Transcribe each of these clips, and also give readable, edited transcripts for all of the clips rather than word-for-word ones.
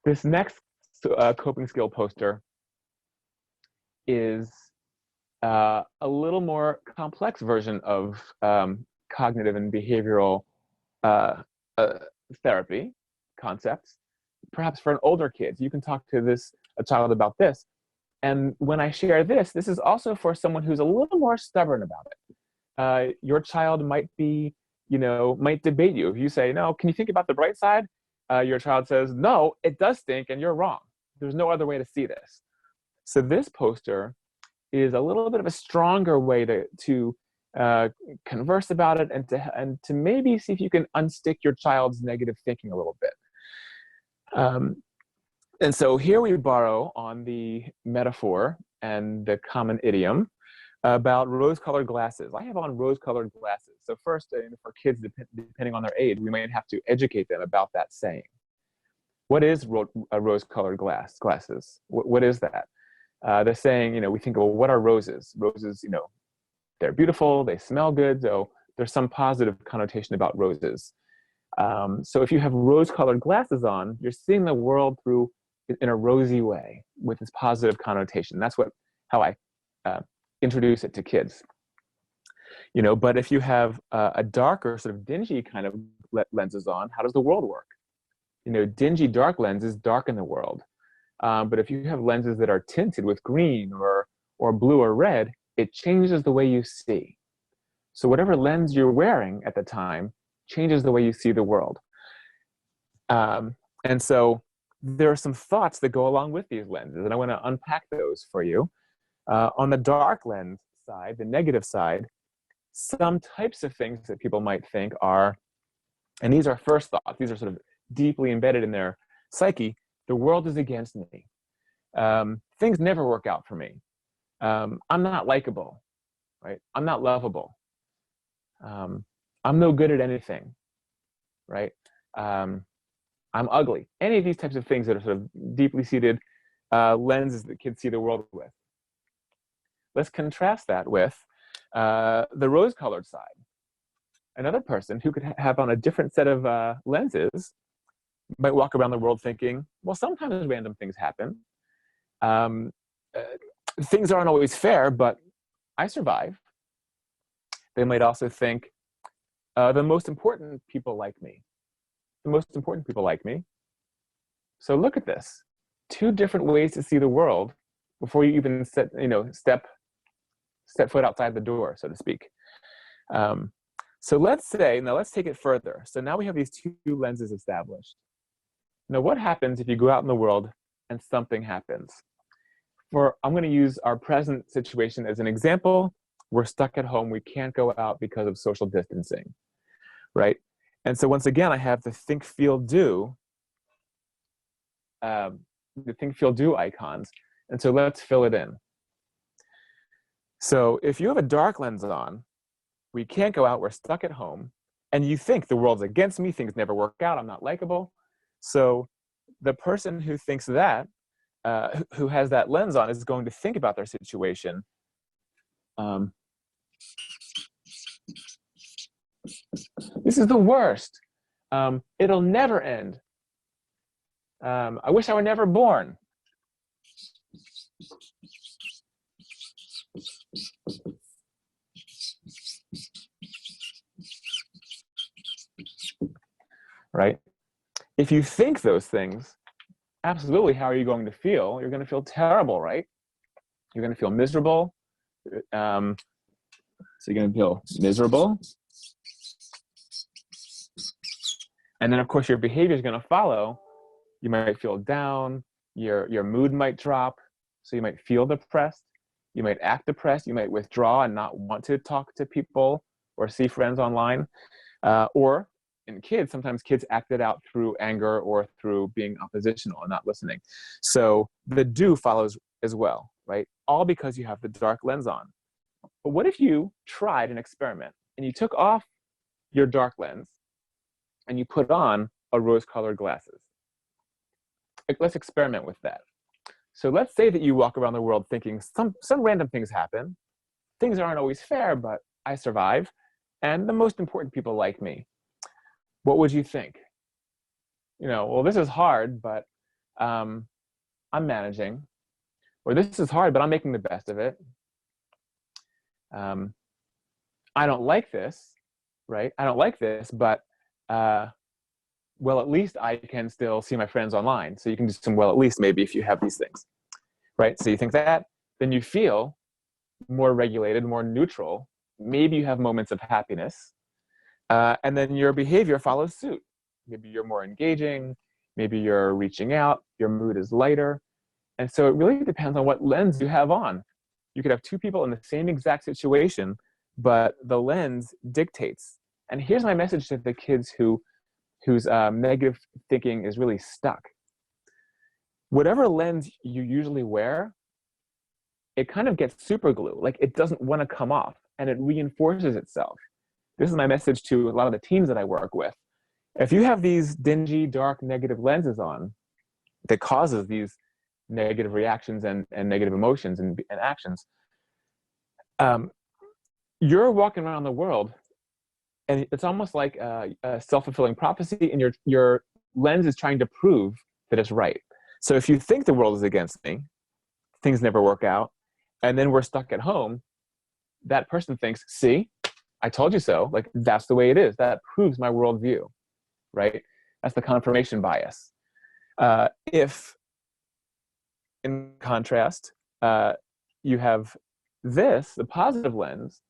This next coping skill poster is a little more complex version of cognitive and behavioral therapy concepts. Perhaps for an older kid, you can talk to a child about this. And when I share this is also for someone who's a little more stubborn about it. Your child might might debate you. If you say, no, can you think about the bright side? Your child says, no, it does stink and you're wrong. There's no other way to see this. So this poster is a little bit of a stronger way to converse about it and to maybe see if you can unstick your child's negative thinking a little bit. And so here we borrow on the metaphor and the common idiom about rose-colored glasses. I have on rose-colored glasses. So first, for kids, depending on their age, we might have to educate them about that saying. What is rose-colored glasses? What is that? The saying, we think, well, what are roses? Roses, they're beautiful, they smell good, so there's some positive connotation about roses. So if you have rose-colored glasses on, you're seeing the world in a rosy way with this positive connotation. That's how I introduce it to kids. But if you have a darker, sort of dingy kind of lenses on, how does the world work? Dingy, dark lenses darken the world. But if you have lenses that are tinted with green or blue or red, it changes the way you see. So whatever lens you're wearing at the time changes the way you see the world. And so there are some thoughts that go along with these lenses, and I want to unpack those for you. On the dark lens side, the negative side, some types of things that people might think are, and these are first thoughts, these are sort of deeply embedded in their psyche, the world is against me. Things never work out for me. I'm not likable, right? I'm not lovable. I'm no good at anything, right? I'm ugly. Any of these types of things that are sort of deeply seated lenses that kids see the world with. Let's contrast that with the rose-colored side. Another person who could have on a different set of lenses might walk around the world thinking, well, sometimes random things happen. Things aren't always fair, but I survive. They might also think, the most important people like me. The most important people like me. So look at this. Two different ways to see the world before you even step foot outside the door, so to speak. So let's take it further. So now we have these two lenses established. Now what happens if you go out in the world and something happens? I'm going to use our present situation as an example. We're stuck at home. We can't go out because of social distancing, right? And so once again, I have the think, feel, do, icons. And so let's fill it in. So if you have a dark lens on, we can't go out, we're stuck at home, and you think the world's against me, things never work out, I'm not likable. So the person who thinks that, who has that lens on, is going to think about their situation. This is the worst. It'll never end. I wish I were never born. Right? If you think those things, absolutely, how are you going to feel? You're going to feel terrible, right? You're going to feel miserable. So you're going to feel miserable. And then, of course, your behavior is going to follow. You might feel down. Your mood might drop. So you might feel depressed. You might act depressed. You might withdraw and not want to talk to people or see friends online. Or in kids, sometimes kids act it out through anger or through being oppositional and not listening. So the do follows as well, right? All because you have the dark lens on. But what if you tried an experiment and you took off your dark lens and you put on a rose-colored glasses? Let's experiment with that. So let's say that you walk around the world thinking some random things happen. Things aren't always fair, but I survive. And the most important people like me. What would you think? Well, this is hard, but I'm managing, or this is hard, but I'm making the best of it. I don't like this, right? I don't like this, but well, at least I can still see my friends online. So you can do some, well, at least maybe if you have these things, right? So you think that, then you feel more regulated, more neutral. Maybe you have moments of happiness, and then your behavior follows suit. Maybe you're more engaging, maybe you're reaching out, your mood is lighter. And so it really depends on what lens you have on. You could have two people in the same exact situation, but the lens dictates. And here's my message to the kids whose negative thinking is really stuck. Whatever lens you usually wear, it kind of gets super glue. Like it doesn't want to come off and it reinforces itself. This is my message to a lot of the teams that I work with. If you have these dingy, dark, negative lenses on that causes these negative reactions and negative emotions and actions, you're walking around the world and it's almost like a self-fulfilling prophecy, and your lens is trying to prove that it's right. So if you think the world is against me, things never work out, and then we're stuck at home, that person thinks, see, I told you so. Like, that's the way it is. That proves my worldview, right? That's the confirmation bias. If, in contrast, you have this, the positive lens,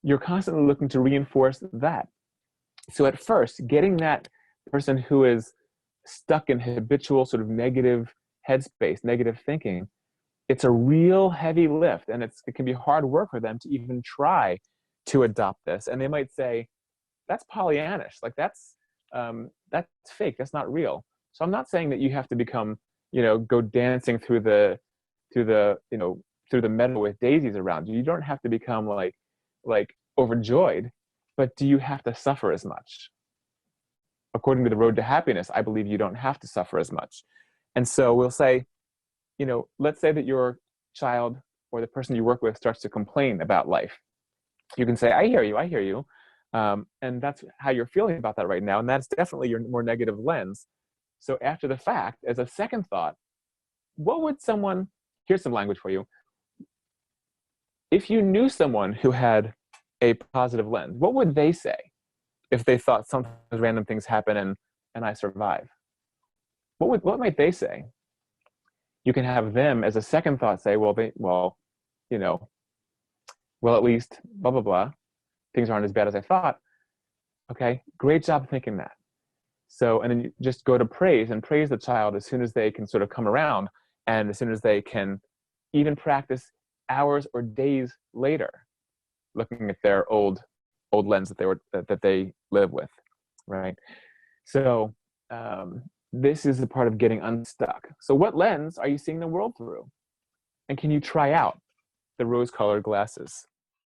you're constantly looking to reinforce that. So at first, getting that person who is stuck in habitual sort of negative headspace, negative thinking, it's a real heavy lift, and it can be hard work for them to even try to adopt this. And they might say, that's Pollyannish, like that's fake, that's not real. So I'm not saying that you have to become, go dancing through the meadow with daisies around you. You don't have to become like overjoyed, but do you have to suffer as much? According to the road to happiness, I believe you don't have to suffer as much. And so we'll say, let's say that your child or the person you work with starts to complain about life. You can say, I hear you. And that's how you're feeling about that right now. And that's definitely your more negative lens. So after the fact, as a second thought, here's some language for you. If you knew someone who had a positive lens, what would they say if they thought sometimes random things happen and I survive? What might they say? You can have them as a second thought say, well, at least blah, blah, blah. Things aren't as bad as I thought. Okay, great job thinking that. So, and then you just go to praise and praise the child as soon as they can sort of come around, and as soon as they can even practice hours or days later, looking at their old lens that they live with, right? So this is a part of getting unstuck. So what lens are you seeing the world through? And can you try out the rose-colored glasses?